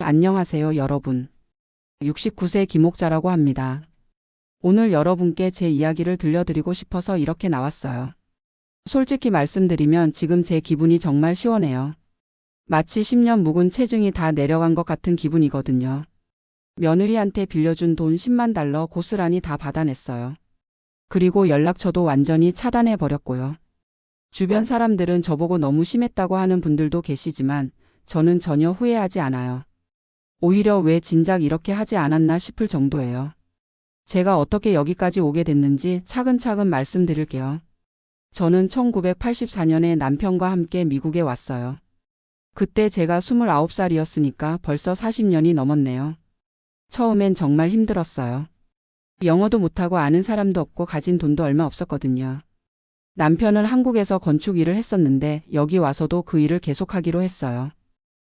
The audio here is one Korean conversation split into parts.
안녕하세요, 여러분. 69세 김옥자라고 합니다. 오늘 여러분께 제 이야기를 들려드리고 싶어서 이렇게 나왔어요. 솔직히 말씀드리면 지금 제 기분이 정말 시원해요. 마치 10년 묵은 체증이 다 내려간 것 같은 기분이거든요. 며느리한테 빌려준 돈 10만 달러 고스란히 다 받아냈어요. 그리고 연락처도 완전히 차단해버렸고요. 주변 사람들은 저보고 너무 심했다고 하는 분들도 계시지만 저는 전혀 후회하지 않아요. 오히려 왜 진작 이렇게 하지 않았나 싶을 정도예요. 제가 어떻게 여기까지 오게 됐는지 차근차근 말씀드릴게요. 저는 1984년에 남편과 함께 미국에 왔어요. 그때 제가 29살이었으니까 벌써 40년이 넘었네요. 처음엔 정말 힘들었어요. 영어도 못하고 아는 사람도 없고 가진 돈도 얼마 없었거든요. 남편은 한국에서 건축 일을 했었는데 여기 와서도 그 일을 계속하기로 했어요.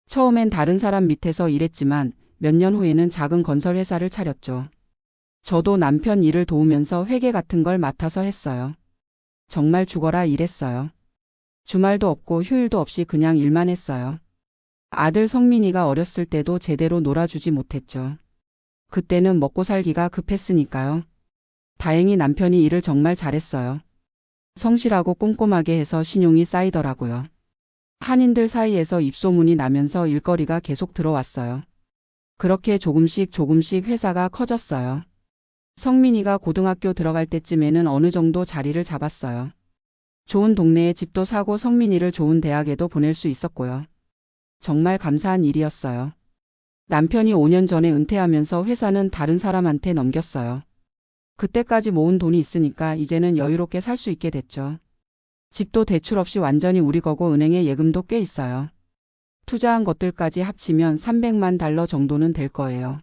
처음엔 다른 사람 밑에서 일했지만 몇 년 후에는 작은 건설 회사를 차렸죠. 저도 남편 일을 도우면서 회계 같은 걸 맡아서 했어요. 정말 죽어라 일했어요. 주말도 없고 휴일도 없이 그냥 일만 했어요. 아들 성민이가 어렸을 때도 제대로 놀아주지 못했죠. 그때는 먹고 살기가 급했으니까요. 다행히 남편이 일을 정말 잘했어요. 성실하고 꼼꼼하게 해서 신용이 쌓이더라고요. 한인들 사이에서 입소문이 나면서 일거리가 계속 들어왔어요. 그렇게 조금씩 회사가 커졌어요. 성민이가 고등학교 들어갈 때쯤에는 어느 정도 자리를 잡았어요. 좋은 동네에 집도 사고 성민이를 좋은 대학에도 보낼 수 있었고요. 정말 감사한 일이었어요. 남편이 5년 전에 은퇴하면서 회사는 다른 사람한테 넘겼어요. 그때까지 모은 돈이 있으니까 이제는 여유롭게 살 수 있게 됐죠. 집도 대출 없이 완전히 우리 거고 은행에 예금도 꽤 있어요. 투자한 것들까지 합치면 300만 달러 정도는 될 거예요.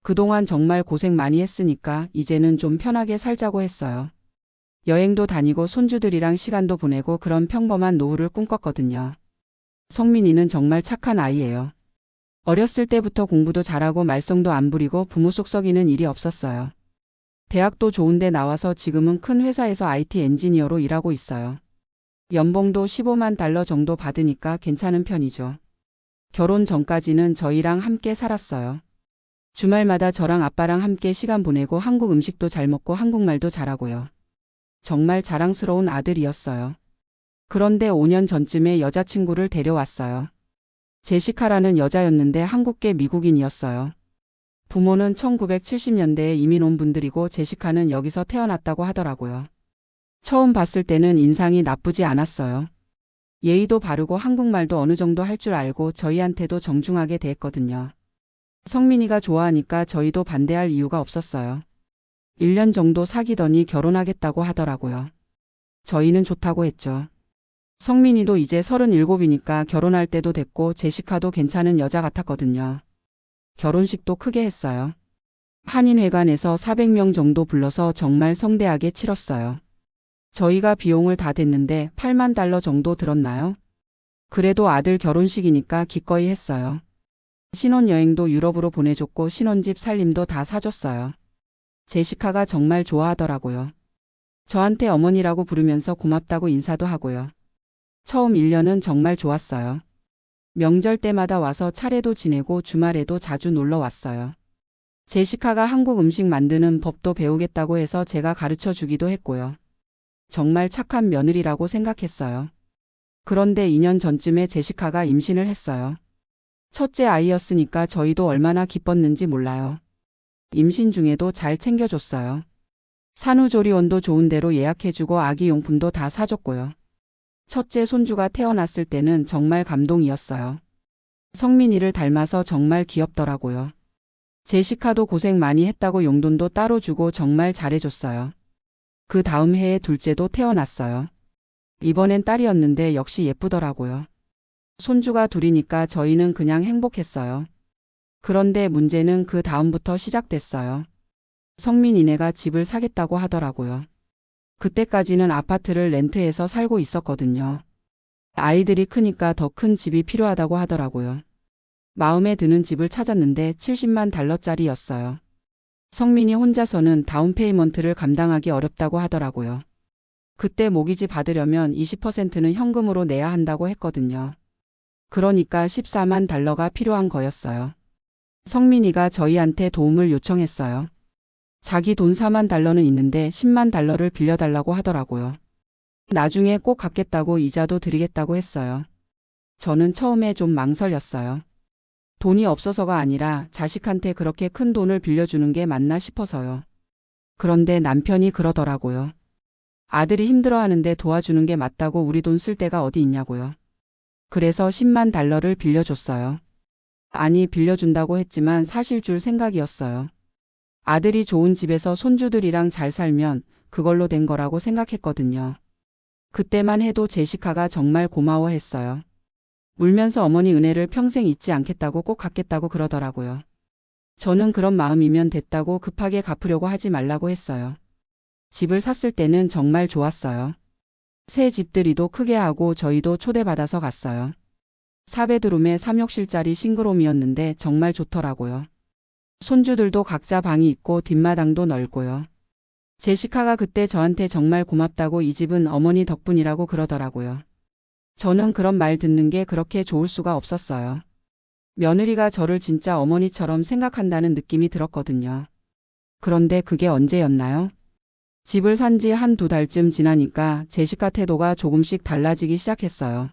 그동안 정말 고생 많이 했으니까 이제는 좀 편하게 살자고 했어요. 여행도 다니고 손주들이랑 시간도 보내고 그런 평범한 노후를 꿈꿨거든요. 성민이는 정말 착한 아이예요. 어렸을 때부터 공부도 잘하고 말썽도 안 부리고 부모 속 썩이는 일이 없었어요. 대학도 좋은데 나와서 지금은 큰 회사에서 IT 엔지니어로 일하고 있어요. 연봉도 15만 달러 정도 받으니까 괜찮은 편이죠. 결혼 전까지는 저희랑 함께 살았어요. 주말마다 저랑 아빠랑 함께 시간 보내고 한국 음식도 잘 먹고 한국말도 잘하고요. 정말 자랑스러운 아들이었어요. 그런데 5년 전쯤에 여자친구를 데려왔어요. 제시카라는 여자였는데 한국계 미국인이었어요. 부모는 1970년대에 이민 온 분들이고 제시카는 여기서 태어났다고 하더라고요. 처음 봤을 때는 인상이 나쁘지 않았어요. 예의도 바르고 한국말도 어느 정도 할 줄 알고 저희한테도 정중하게 대했거든요. 성민이가 좋아하니까 저희도 반대할 이유가 없었어요. 1년 정도 사귀더니 결혼하겠다고 하더라고요. 저희는 좋다고 했죠. 성민이도 이제 37이니까 결혼할 때도 됐고 제시카도 괜찮은 여자 같았거든요. 결혼식도 크게 했어요. 한인회관에서 400명 정도 불러서 정말 성대하게 치렀어요. 저희가 비용을 다 댔는데 8만 달러 정도 들었나요? 그래도 아들 결혼식이니까 기꺼이 했어요. 신혼여행도 유럽으로 보내줬고 신혼집 살림도 다 사줬어요. 제시카가 정말 좋아하더라고요. 저한테 어머니라고 부르면서 고맙다고 인사도 하고요. 처음 1년은 정말 좋았어요. 명절 때마다 와서 차례도 지내고 주말에도 자주 놀러 왔어요. 제시카가 한국 음식 만드는 법도 배우겠다고 해서 제가 가르쳐 주기도 했고요. 정말 착한 며느리라고 생각했어요. 그런데 2년 전쯤에 제시카가 임신을 했어요. 첫째 아이였으니까 저희도 얼마나 기뻤는지 몰라요. 임신 중에도 잘 챙겨줬어요. 산후조리원도 좋은 데로 예약해주고 아기 용품도 다 사줬고요. 첫째 손주가 태어났을 때는 정말 감동이었어요. 성민이를 닮아서 정말 귀엽더라고요. 제시카도 고생 많이 했다고 용돈도 따로 주고 정말 잘해줬어요. 그 다음 해에 둘째도 태어났어요. 이번엔 딸이었는데 역시 예쁘더라고요. 손주가 둘이니까 저희는 그냥 행복했어요. 그런데 문제는 그 다음부터 시작됐어요. 성민이네가 집을 사겠다고 하더라고요. 그때까지는 아파트를 렌트해서 살고 있었거든요. 아이들이 크니까 더 큰 집이 필요하다고 하더라고요. 마음에 드는 집을 찾았는데 70만 달러짜리였어요. 성민이 혼자서는 다운페이먼트를 감당하기 어렵다고 하더라고요. 그때 모기지 받으려면 20%는 현금으로 내야 한다고 했거든요. 그러니까 14만 달러가 필요한 거였어요. 성민이가 저희한테 도움을 요청했어요. 자기 돈 4만 달러는 있는데 10만 달러를 빌려달라고 하더라고요. 나중에 꼭 갚겠다고 이자도 드리겠다고 했어요. 저는 처음에 좀 망설였어요. 돈이 없어서가 아니라 자식한테 그렇게 큰 돈을 빌려주는 게 맞나 싶어서요. 그런데 남편이 그러더라고요. 아들이 힘들어하는데 도와주는 게 맞다고 우리 돈 쓸 데가 어디 있냐고요. 그래서 10만 달러를 빌려줬어요. 아니, 빌려준다고 했지만 사실 줄 생각이었어요. 아들이 좋은 집에서 손주들이랑 잘 살면 그걸로 된 거라고 생각했거든요. 그때만 해도 제시카가 정말 고마워했어요. 울면서 어머니 은혜를 평생 잊지 않겠다고 꼭 갚겠다고 그러더라고요. 저는 그런 마음이면 됐다고 급하게 갚으려고 하지 말라고 했어요. 집을 샀을 때는 정말 좋았어요. 새 집들이도 크게 하고 저희도 초대받아서 갔어요. 4베드룸에 3욕실짜리 싱글홈이었는데 정말 좋더라고요. 손주들도 각자 방이 있고 뒷마당도 넓고요. 제시카가 그때 저한테 정말 고맙다고 이 집은 어머니 덕분이라고 그러더라고요. 저는 그런 말 듣는 게 그렇게 좋을 수가 없었어요. 며느리가 저를 진짜 어머니처럼 생각한다는 느낌이 들었거든요. 그런데 그게 언제였나요? 집을 산지 1~2달쯤 지나니까 제시카 태도가 조금씩 달라지기 시작했어요.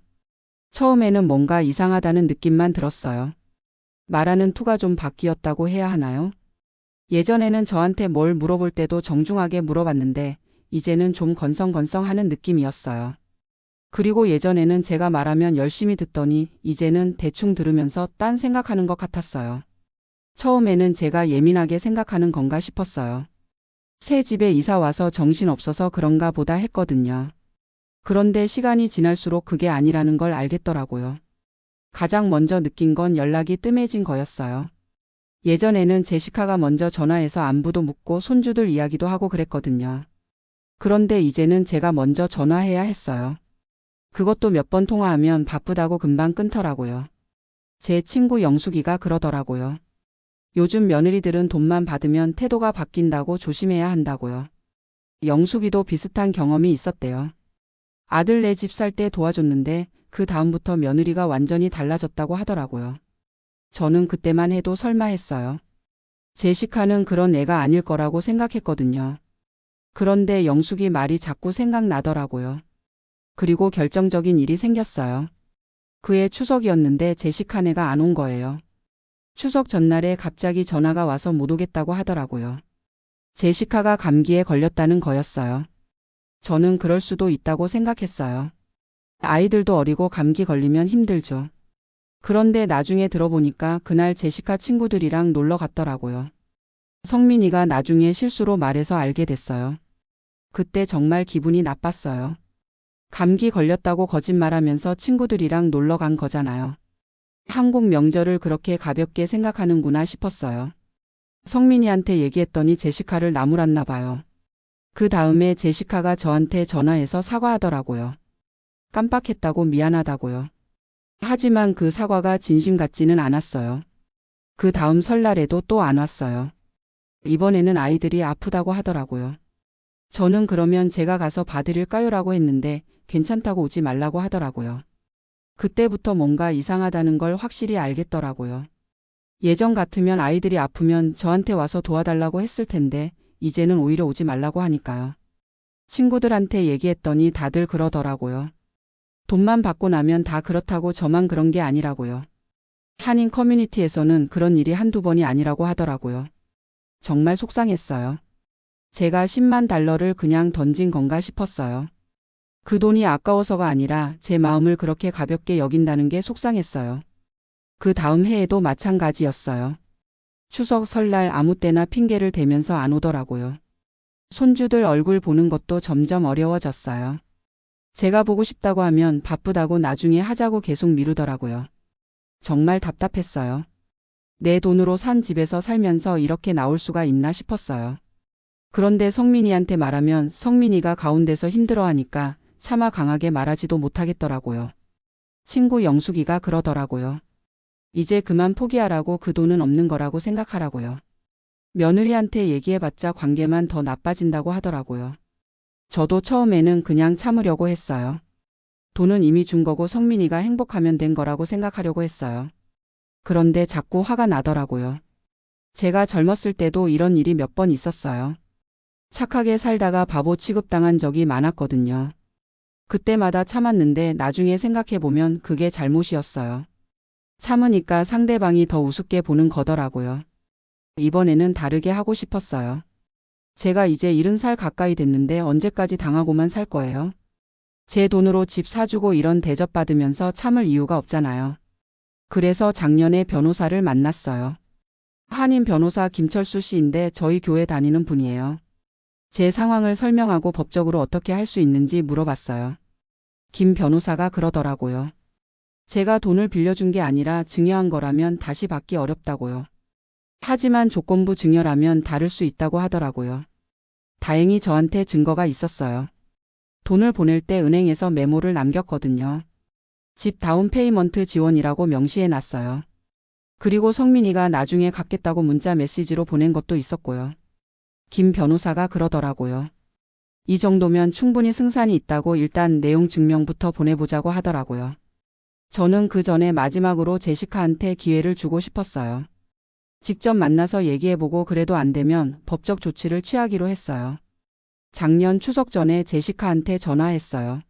처음에는 뭔가 이상하다는 느낌만 들었어요. 말하는 투가 좀 바뀌었다고 해야 하나요? 예전에는 저한테 뭘 물어볼 때도 정중하게 물어봤는데 이제는 좀 건성건성하는 느낌이었어요. 그리고 예전에는 제가 말하면 열심히 듣더니 이제는 대충 들으면서 딴 생각하는 것 같았어요. 처음에는 제가 예민하게 생각하는 건가 싶었어요. 새 집에 이사 와서 정신없어서 그런가 보다 했거든요. 그런데 시간이 지날수록 그게 아니라는 걸 알겠더라고요. 가장 먼저 느낀 건 연락이 뜸해진 거였어요. 예전에는 제시카가 먼저 전화해서 안부도 묻고 손주들 이야기도 하고 그랬거든요. 그런데 이제는 제가 먼저 전화해야 했어요. 그것도 몇 번 통화하면 바쁘다고 금방 끊더라고요. 제 친구 영숙이가 그러더라고요. 요즘 며느리들은 돈만 받으면 태도가 바뀐다고 조심해야 한다고요. 영숙이도 비슷한 경험이 있었대요. 아들네 집 살 때 도와줬는데 그 다음부터 며느리가 완전히 달라졌다고 하더라고요. 저는 그때만 해도 설마 했어요. 제시카는 그런 애가 아닐 거라고 생각했거든요. 그런데 영숙이 말이 자꾸 생각나더라고요. 그리고 결정적인 일이 생겼어요. 그해 추석이었는데 제시카네가 안 온 거예요. 추석 전날에 갑자기 전화가 와서 못 오겠다고 하더라고요. 제시카가 감기에 걸렸다는 거였어요. 저는 그럴 수도 있다고 생각했어요. 아이들도 어리고 감기 걸리면 힘들죠. 그런데 나중에 들어보니까 그날 제시카 친구들이랑 놀러 갔더라고요. 성민이가 나중에 실수로 말해서 알게 됐어요. 그때 정말 기분이 나빴어요. 감기 걸렸다고 거짓말하면서 친구들이랑 놀러 간 거잖아요. 한국 명절을 그렇게 가볍게 생각하는구나 싶었어요. 성민이한테 얘기했더니 제시카를 나무랐나 봐요. 그 다음에 제시카가 저한테 전화해서 사과하더라고요. 깜빡했다고 미안하다고요. 하지만 그 사과가 진심 같지는 않았어요. 그 다음 설날에도 또 안 왔어요. 이번에는 아이들이 아프다고 하더라고요. 저는 그러면 제가 가서 봐드릴까요라고 했는데 괜찮다고 오지 말라고 하더라고요. 그때부터 뭔가 이상하다는 걸 확실히 알겠더라고요. 예전 같으면 아이들이 아프면 저한테 와서 도와달라고 했을 텐데 이제는 오히려 오지 말라고 하니까요. 친구들한테 얘기했더니 다들 그러더라고요. 돈만 받고 나면 다 그렇다고 저만 그런 게 아니라고요. 한인 커뮤니티에서는 그런 일이 한두 번이 아니라고 하더라고요. 정말 속상했어요. 제가 10만 달러를 그냥 던진 건가 싶었어요. 그 돈이 아까워서가 아니라 제 마음을 그렇게 가볍게 여긴다는 게 속상했어요. 그 다음 해에도 마찬가지였어요. 추석 설날 아무 때나 핑계를 대면서 안 오더라고요. 손주들 얼굴 보는 것도 점점 어려워졌어요. 제가 보고 싶다고 하면 바쁘다고 나중에 하자고 계속 미루더라고요. 정말 답답했어요. 내 돈으로 산 집에서 살면서 이렇게 나올 수가 있나 싶었어요. 그런데 성민이한테 말하면 성민이가 가운데서 힘들어하니까 차마 강하게 말하지도 못하겠더라고요. 친구 영숙이가 그러더라고요. 이제 그만 포기하라고, 그 돈은 없는 거라고 생각하라고요. 며느리한테 얘기해봤자 관계만 더 나빠진다고 하더라고요. 저도 처음에는 그냥 참으려고 했어요. 돈은 이미 준 거고 성민이가 행복하면 된 거라고 생각하려고 했어요. 그런데 자꾸 화가 나더라고요. 제가 젊었을 때도 이런 일이 몇 번 있었어요. 착하게 살다가 바보 취급당한 적이 많았거든요. 그때마다 참았는데 나중에 생각해보면 그게 잘못이었어요. 참으니까 상대방이 더 우습게 보는 거더라고요. 이번에는 다르게 하고 싶었어요. 제가 이제 70살 가까이 됐는데 언제까지 당하고만 살 거예요? 제 돈으로 집 사주고 이런 대접받으면서 참을 이유가 없잖아요. 그래서 작년에 변호사를 만났어요. 한인 변호사 김철수 씨인데 저희 교회 다니는 분이에요. 제 상황을 설명하고 법적으로 어떻게 할 수 있는지 물어봤어요. 김 변호사가 그러더라고요. 제가 돈을 빌려준 게 아니라 증여한 거라면 다시 받기 어렵다고요. 하지만 조건부 증여라면 다를 수 있다고 하더라고요. 다행히 저한테 증거가 있었어요. 돈을 보낼 때 은행에서 메모를 남겼거든요. 집 다운 페이먼트 지원이라고 명시해 놨어요. 그리고 성민이가 나중에 갚겠다고 문자 메시지로 보낸 것도 있었고요. 김 변호사가 그러더라고요. 이 정도면 충분히 승산이 있다고 일단 내용 증명부터 보내보자고 하더라고요. 저는 그 전에 마지막으로 제시카한테 기회를 주고 싶었어요. 직접 만나서 얘기해보고 그래도 안 되면 법적 조치를 취하기로 했어요. 작년 추석 전에 제시카한테 전화했어요.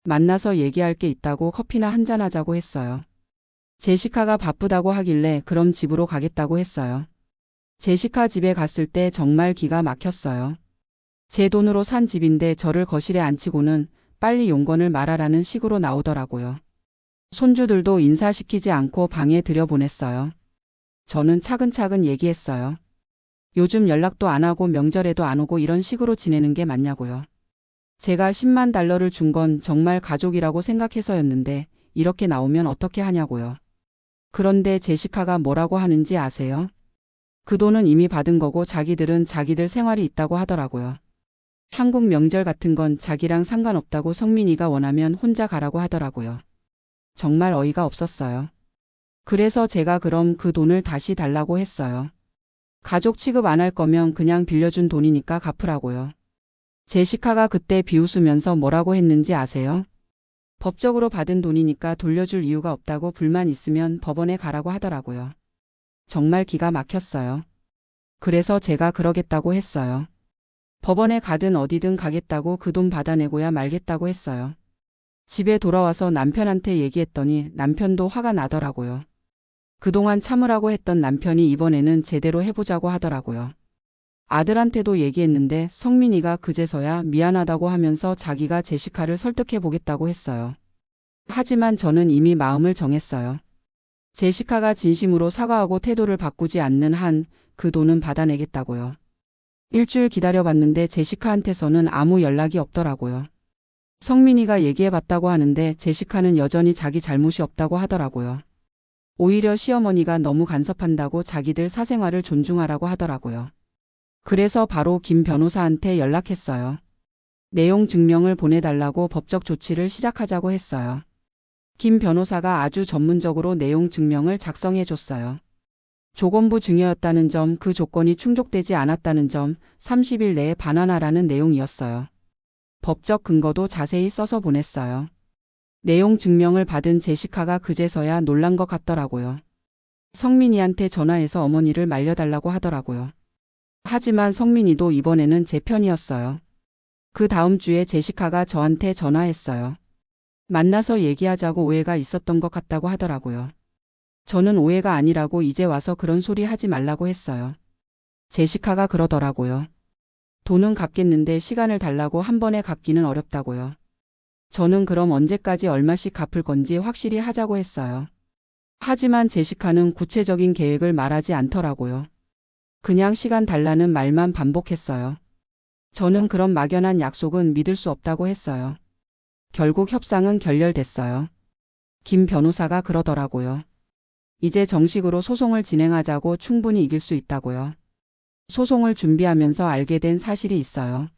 만나서 얘기할 게 있다고 커피나 한잔하자고 했어요. 제시카가 바쁘다고 하길래 그럼 집으로 가겠다고 했어요. 제시카 집에 갔을 때 정말 기가 막혔어요. 제 돈으로 산 집인데 저를 거실에 앉히고는 빨리 용건을 말하라는 식으로 나오더라고요. 손주들도 인사시키지 않고 방에 들여보냈어요. 저는 차근차근 얘기했어요. 요즘 연락도 안 하고 명절에도 안 오고 이런 식으로 지내는 게 맞냐고요. 제가 10만 달러를 준 건 정말 가족이라고 생각해서였는데 이렇게 나오면 어떻게 하냐고요. 그런데 제시카가 뭐라고 하는지 아세요? 그 돈은 이미 받은 거고 자기들은 자기들 생활이 있다고 하더라고요. 한국 명절 같은 건 자기랑 상관없다고 성민이가 원하면 혼자 가라고 하더라고요. 정말 어이가 없었어요. 그래서 제가 그럼 그 돈을 다시 달라고 했어요. 가족 취급 안 할 거면 그냥 빌려준 돈이니까 갚으라고요. 제시카가 그때 비웃으면서 뭐라고 했는지 아세요? 법적으로 받은 돈이니까 돌려줄 이유가 없다고 불만 있으면 법원에 가라고 하더라고요. 정말 기가 막혔어요. 그래서 제가 그러겠다고 했어요. 법원에 가든 어디든 가겠다고 그 돈 받아내고야 말겠다고 했어요. 집에 돌아와서 남편한테 얘기했더니 남편도 화가 나더라고요. 그동안 참으라고 했던 남편이 이번에는 제대로 해보자고 하더라고요. 아들한테도 얘기했는데 성민이가 그제서야 미안하다고 하면서 자기가 제시카를 설득해 보겠다고 했어요. 하지만 저는 이미 마음을 정했어요. 제시카가 진심으로 사과하고 태도를 바꾸지 않는 한 그 돈은 받아내겠다고요. 일주일 기다려봤는데 제시카한테서는 아무 연락이 없더라고요. 성민이가 얘기해봤다고 하는데 제시카는 여전히 자기 잘못이 없다고 하더라고요. 오히려 시어머니가 너무 간섭한다고 자기들 사생활을 존중하라고 하더라고요. 그래서 바로 김 변호사한테 연락했어요. 내용 증명을 보내달라고 법적 조치를 시작하자고 했어요. 김 변호사가 아주 전문적으로 내용 증명을 작성해 줬어요. 조건부 증여였다는 점, 그 조건이 충족되지 않았다는 점, 30일 내에 반환하라는 내용이었어요. 법적 근거도 자세히 써서 보냈어요. 내용 증명을 받은 제시카가 그제서야 놀란 것 같더라고요. 성민이한테 전화해서 어머니를 말려달라고 하더라고요. 하지만 성민이도 이번에는 제 편이었어요. 그 다음 주에 제시카가 저한테 전화했어요. 만나서 얘기하자고 오해가 있었던 것 같다고 하더라고요. 저는 오해가 아니라고 이제 와서 그런 소리 하지 말라고 했어요. 제시카가 그러더라고요. 돈은 갚겠는데 시간을 달라고 한 번에 갚기는 어렵다고요. 저는 그럼 언제까지 얼마씩 갚을 건지 확실히 하자고 했어요. 하지만 제시카는 구체적인 계획을 말하지 않더라고요. 그냥 시간 달라는 말만 반복했어요. 저는 그런 막연한 약속은 믿을 수 없다고 했어요. 결국 협상은 결렬됐어요. 김 변호사가 그러더라고요. 이제 정식으로 소송을 진행하자고 충분히 이길 수 있다고요. 소송을 준비하면서 알게 된 사실이 있어요.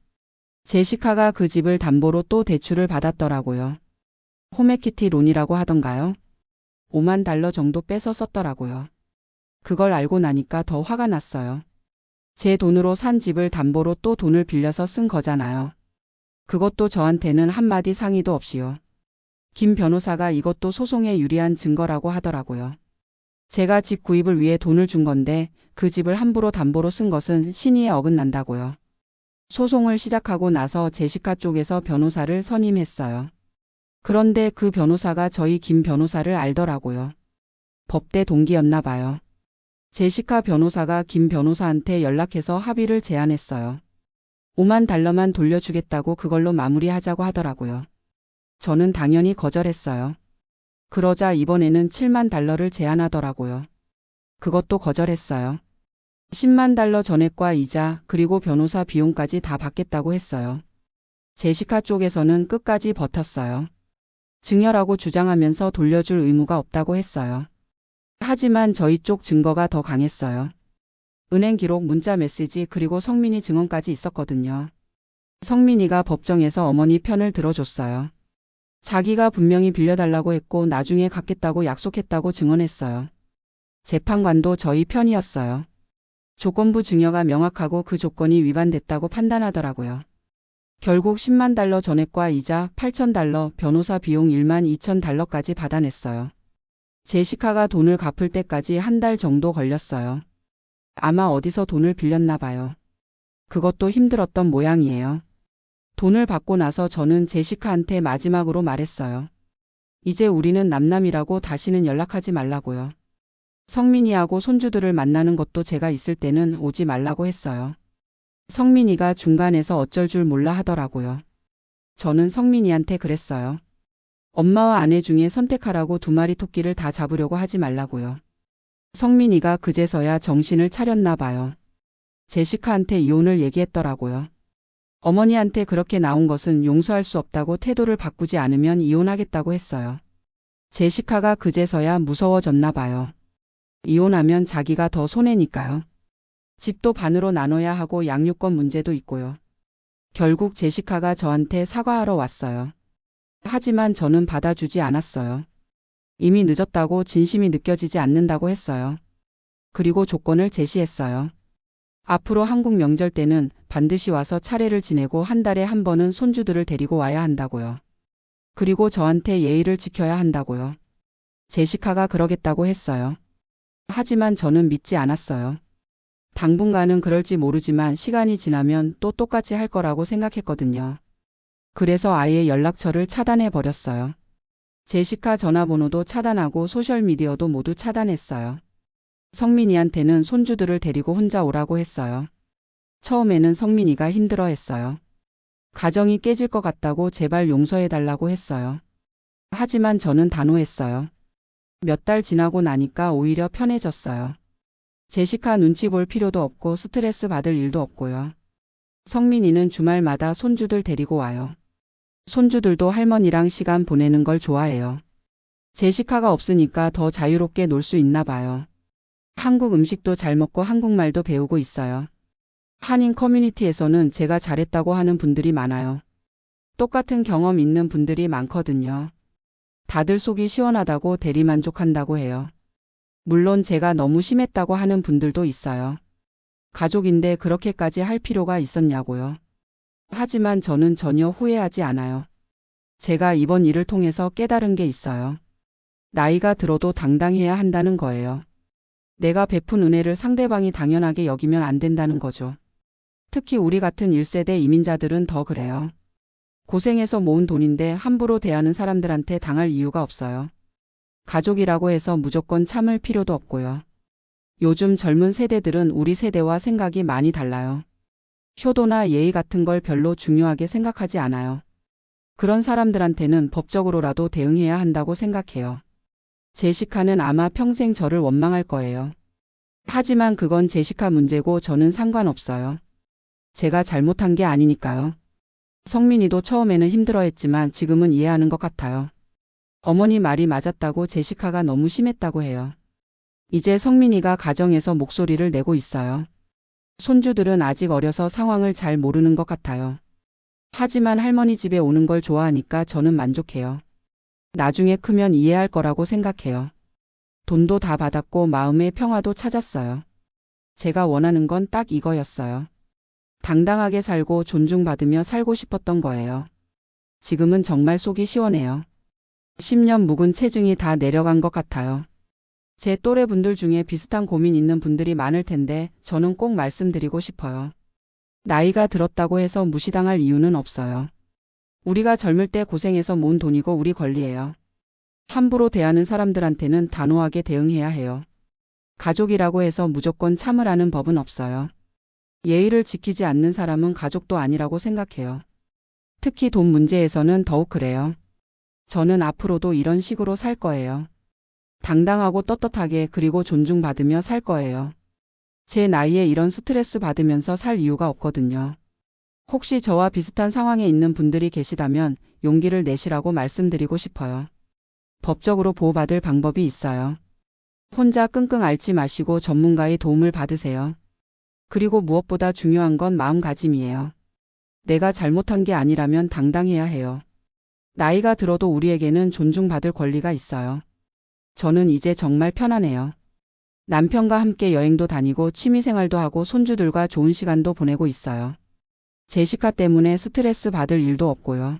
제시카가 그 집을 담보로 또 대출을 받았더라고요. 홈에퀴티 론이라고 하던가요? 5만 달러 정도 빼서 썼더라고요. 그걸 알고 나니까 더 화가 났어요. 제 돈으로 산 집을 담보로 또 돈을 빌려서 쓴 거잖아요. 그것도 저한테는 한마디 상의도 없이요. 김 변호사가 이것도 소송에 유리한 증거라고 하더라고요. 제가 집 구입을 위해 돈을 준 건데 그 집을 함부로 담보로 쓴 것은 신의에 어긋난다고요. 소송을 시작하고 나서 제시카 쪽에서 변호사를 선임했어요. 그런데 그 변호사가 저희 김 변호사를 알더라고요. 법대 동기였나 봐요. 제시카 변호사가 김 변호사한테 연락해서 합의를 제안했어요. 5만 달러만 돌려주겠다고 그걸로 마무리하자고 하더라고요. 저는 당연히 거절했어요. 그러자 이번에는 7만 달러를 제안하더라고요. 그것도 거절했어요. 10만 달러 전액과 이자 그리고 변호사 비용까지 다 받겠다고 했어요. 제시카 쪽에서는 끝까지 버텼어요. 증여라고 주장하면서 돌려줄 의무가 없다고 했어요. 하지만 저희 쪽 증거가 더 강했어요. 은행 기록, 문자 메시지 그리고 성민이 증언까지 있었거든요. 성민이가 법정에서 어머니 편을 들어줬어요. 자기가 분명히 빌려달라고 했고 나중에 갚겠다고 약속했다고 증언했어요. 재판관도 저희 편이었어요. 조건부 증여가 명확하고 그 조건이 위반됐다고 판단하더라고요. 결국 10만 달러 전액과 이자 8천 달러, 변호사 비용 1만 2천 달러까지 받아냈어요. 제시카가 돈을 갚을 때까지 한 달 정도 걸렸어요. 아마 어디서 돈을 빌렸나 봐요. 그것도 힘들었던 모양이에요. 돈을 받고 나서 저는 제시카한테 마지막으로 말했어요. 이제 우리는 남남이라고 다시는 연락하지 말라고요. 성민이하고 손주들을 만나는 것도 제가 있을 때는 오지 말라고 했어요. 성민이가 중간에서 어쩔 줄 몰라 하더라고요. 저는 성민이한테 그랬어요. 엄마와 아내 중에 선택하라고 2마리 토끼를 다 잡으려고 하지 말라고요. 성민이가 그제서야 정신을 차렸나 봐요. 제시카한테 이혼을 얘기했더라고요. 어머니한테 그렇게 나온 것은 용서할 수 없다고 태도를 바꾸지 않으면 이혼하겠다고 했어요. 제시카가 그제서야 무서워졌나 봐요. 이혼하면 자기가 더 손해니까요. 집도 반으로 나눠야 하고 양육권 문제도 있고요. 결국 제시카가 저한테 사과하러 왔어요. 하지만 저는 받아주지 않았어요. 이미 늦었다고 진심이 느껴지지 않는다고 했어요. 그리고 조건을 제시했어요. 앞으로 한국 명절 때는 반드시 와서 차례를 지내고 한 달에 한 번은 손주들을 데리고 와야 한다고요. 그리고 저한테 예의를 지켜야 한다고요. 제시카가 그러겠다고 했어요. 하지만 저는 믿지 않았어요. 당분간은 그럴지 모르지만 시간이 지나면 또 똑같이 할 거라고 생각했거든요. 그래서 아예 연락처를 차단해 버렸어요. 제시카 전화번호도 차단하고 소셜미디어도 모두 차단했어요. 성민이한테는 손주들을 데리고 혼자 오라고 했어요. 처음에는 성민이가 힘들어했어요. 가정이 깨질 것 같다고 제발 용서해달라고 했어요. 하지만 저는 단호했어요. 몇 달 지나고 나니까 오히려 편해졌어요. 제시카 눈치 볼 필요도 없고 스트레스 받을 일도 없고요. 성민이는 주말마다 손주들 데리고 와요. 손주들도 할머니랑 시간 보내는 걸 좋아해요. 제시카가 없으니까 더 자유롭게 놀 수 있나 봐요. 한국 음식도 잘 먹고 한국말도 배우고 있어요. 한인 커뮤니티에서는 제가 잘했다고 하는 분들이 많아요. 똑같은 경험 있는 분들이 많거든요. 다들 속이 시원하다고 대리만족한다고 해요. 물론 제가 너무 심했다고 하는 분들도 있어요. 가족인데 그렇게까지 할 필요가 있었냐고요. 하지만 저는 전혀 후회하지 않아요. 제가 이번 일을 통해서 깨달은 게 있어요. 나이가 들어도 당당해야 한다는 거예요. 내가 베푼 은혜를 상대방이 당연하게 여기면 안 된다는 거죠. 특히 우리 같은 1세대 이민자들은 더 그래요. 고생해서 모은 돈인데 함부로 대하는 사람들한테 당할 이유가 없어요. 가족이라고 해서 무조건 참을 필요도 없고요. 요즘 젊은 세대들은 우리 세대와 생각이 많이 달라요. 효도나 예의 같은 걸 별로 중요하게 생각하지 않아요. 그런 사람들한테는 법적으로라도 대응해야 한다고 생각해요. 제시카는 아마 평생 저를 원망할 거예요. 하지만 그건 제시카 문제고 저는 상관없어요. 제가 잘못한 게 아니니까요. 성민이도 처음에는 힘들어했지만 지금은 이해하는 것 같아요. 어머니 말이 맞았다고 제시카가 너무 심했다고 해요. 이제 성민이가 가정에서 목소리를 내고 있어요. 손주들은 아직 어려서 상황을 잘 모르는 것 같아요. 하지만 할머니 집에 오는 걸 좋아하니까 저는 만족해요. 나중에 크면 이해할 거라고 생각해요. 돈도 다 받았고 마음의 평화도 찾았어요. 제가 원하는 건 딱 이거였어요. 당당하게 살고 존중받으며 살고 싶었던 거예요. 지금은 정말 속이 시원해요. 10년 묵은 체증이 다 내려간 것 같아요. 제 또래 분들 중에 비슷한 고민 있는 분들이 많을 텐데 저는 꼭 말씀드리고 싶어요. 나이가 들었다고 해서 무시당할 이유는 없어요. 우리가 젊을 때 고생해서 모은 돈이고 우리 권리예요. 함부로 대하는 사람들한테는 단호하게 대응해야 해요. 가족이라고 해서 무조건 참으라는 법은 없어요. 예의를 지키지 않는 사람은 가족도 아니라고 생각해요. 특히 돈 문제에서는 더욱 그래요. 저는 앞으로도 이런 식으로 살 거예요. 당당하고 떳떳하게 그리고 존중받으며 살 거예요. 제 나이에 이런 스트레스 받으면서 살 이유가 없거든요. 혹시 저와 비슷한 상황에 있는 분들이 계시다면 용기를 내시라고 말씀드리고 싶어요. 법적으로 보호받을 방법이 있어요. 혼자 끙끙 앓지 마시고 전문가의 도움을 받으세요. 그리고 무엇보다 중요한 건 마음가짐이에요. 내가 잘못한 게 아니라면 당당해야 해요. 나이가 들어도 우리에게는 존중받을 권리가 있어요. 저는 이제 정말 편안해요. 남편과 함께 여행도 다니고 취미생활도 하고 손주들과 좋은 시간도 보내고 있어요. 제시카 때문에 스트레스 받을 일도 없고요.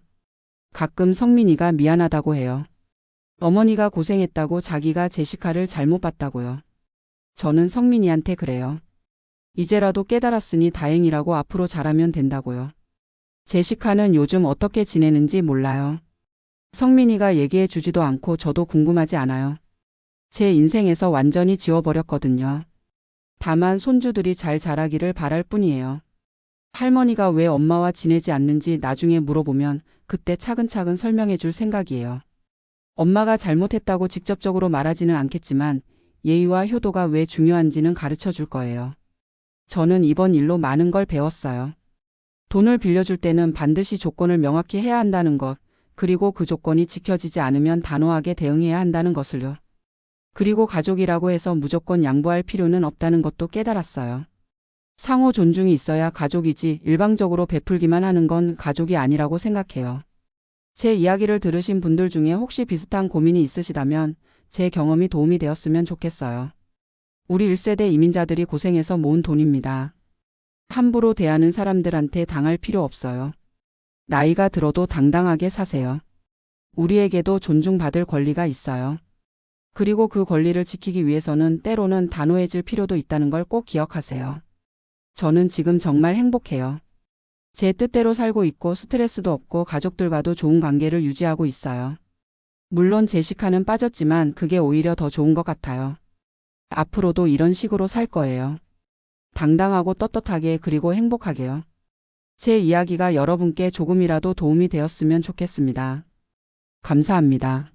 가끔 성민이가 미안하다고 해요. 어머니가 고생했다고 자기가 제시카를 잘못 봤다고요. 저는 성민이한테 그래요. 이제라도 깨달았으니 다행이라고 앞으로 잘하면 된다고요. 제시카는 요즘 어떻게 지내는지 몰라요. 성민이가 얘기해 주지도 않고 저도 궁금하지 않아요. 제 인생에서 완전히 지워버렸거든요. 다만 손주들이 잘 자라기를 바랄 뿐이에요. 할머니가 왜 엄마와 지내지 않는지 나중에 물어보면 그때 차근차근 설명해 줄 생각이에요. 엄마가 잘못했다고 직접적으로 말하지는 않겠지만 예의와 효도가 왜 중요한지는 가르쳐 줄 거예요. 저는 이번 일로 많은 걸 배웠어요. 돈을 빌려줄 때는 반드시 조건을 명확히 해야 한다는 것, 그리고 그 조건이 지켜지지 않으면 단호하게 대응해야 한다는 것을요. 그리고 가족이라고 해서 무조건 양보할 필요는 없다는 것도 깨달았어요. 상호 존중이 있어야 가족이지 일방적으로 베풀기만 하는 건 가족이 아니라고 생각해요. 제 이야기를 들으신 분들 중에 혹시 비슷한 고민이 있으시다면 제 경험이 도움이 되었으면 좋겠어요. 우리 1세대 이민자들이 고생해서 모은 돈입니다. 함부로 대하는 사람들한테 당할 필요 없어요. 나이가 들어도 당당하게 사세요. 우리에게도 존중받을 권리가 있어요. 그리고 그 권리를 지키기 위해서는 때로는 단호해질 필요도 있다는 걸 꼭 기억하세요. 저는 지금 정말 행복해요. 제 뜻대로 살고 있고 스트레스도 없고 가족들과도 좋은 관계를 유지하고 있어요. 물론 제시카는 빠졌지만 그게 오히려 더 좋은 것 같아요. 앞으로도 이런 식으로 살 거예요. 당당하고 떳떳하게 그리고 행복하게요. 제 이야기가 여러분께 조금이라도 도움이 되었으면 좋겠습니다. 감사합니다.